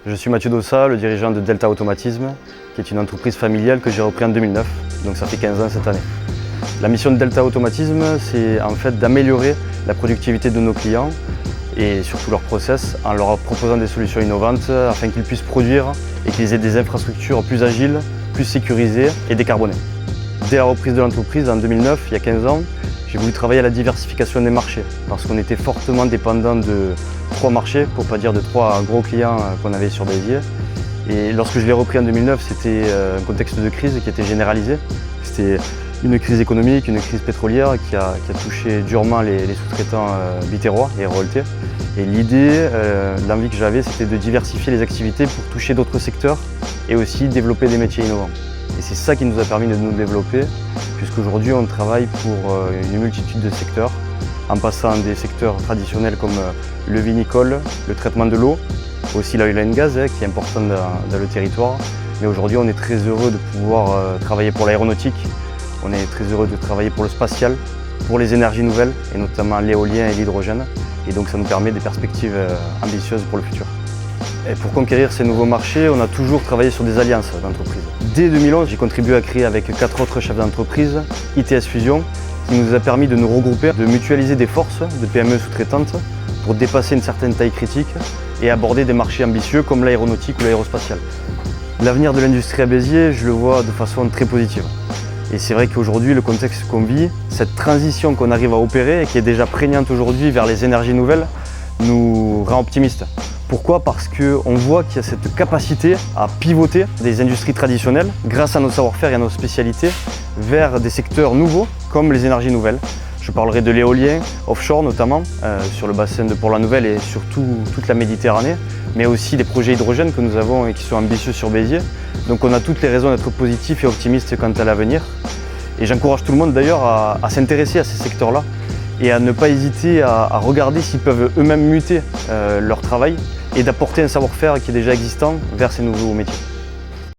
Je suis Mathieu Dossa, le dirigeant de Delta Automatisme, qui est une entreprise familiale que j'ai repris en 2009, donc ça fait 15 ans cette année. La mission de Delta Automatisme, c'est en fait d'améliorer la productivité de nos clients et surtout leur process en leur proposant des solutions innovantes afin qu'ils puissent produire et qu'ils aient des infrastructures plus agiles, plus sécurisées et décarbonées. Dès la reprise de l'entreprise en 2009, il y a 15 ans, j'ai voulu travailler à la diversification des marchés parce qu'on était fortement dépendant de 3 marchés, pour ne pas dire de 3 gros clients qu'on avait sur Béziers. Et lorsque je l'ai repris en 2009, c'était un contexte de crise qui était généralisé. C'était une crise économique, une crise pétrolière qui a touché durement les sous-traitants biterrois et révoltés. Et l'idée, l'envie que j'avais, c'était de diversifier les activités pour toucher d'autres secteurs et aussi développer des métiers innovants. Et c'est ça qui nous a permis de nous développer, puisqu'aujourd'hui on travaille pour une multitude de secteurs, en passant des secteurs traditionnels comme le vinicole, le traitement de l'eau, aussi l'oil and gas qui est important dans le territoire. Mais aujourd'hui on est très heureux de pouvoir travailler pour l'aéronautique, on est très heureux de travailler pour le spatial, pour les énergies nouvelles et notamment l'éolien et l'hydrogène. Et donc ça nous permet des perspectives ambitieuses pour le futur. Et pour conquérir ces nouveaux marchés, on a toujours travaillé sur des alliances d'entreprises. Dès 2011, j'ai contribué à créer avec 4 autres chefs d'entreprise ITS Fusion, qui nous a permis de nous regrouper, de mutualiser des forces de PME sous-traitantes pour dépasser une certaine taille critique et aborder des marchés ambitieux comme l'aéronautique ou l'aérospatial. L'avenir de l'industrie à Béziers, je le vois de façon très positive. Et c'est vrai qu'aujourd'hui, le contexte qu'on vit, cette transition qu'on arrive à opérer et qui est déjà prégnante aujourd'hui vers les énergies nouvelles, nous rend optimistes. Pourquoi? Parce qu'on voit qu'il y a cette capacité à pivoter des industries traditionnelles grâce à nos savoir-faire et à nos spécialités vers des secteurs nouveaux comme les énergies nouvelles. Je parlerai de l'éolien, offshore notamment, sur le bassin de Port-la-Nouvelle et surtout toute la Méditerranée, mais aussi des projets hydrogène que nous avons et qui sont ambitieux sur Béziers. Donc on a toutes les raisons d'être positifs et optimistes quant à l'avenir. Et j'encourage tout le monde d'ailleurs à s'intéresser à ces secteurs-là et à ne pas hésiter à regarder s'ils peuvent eux-mêmes muter leur travail et d'apporter un savoir-faire qui est déjà existant vers ces nouveaux métiers.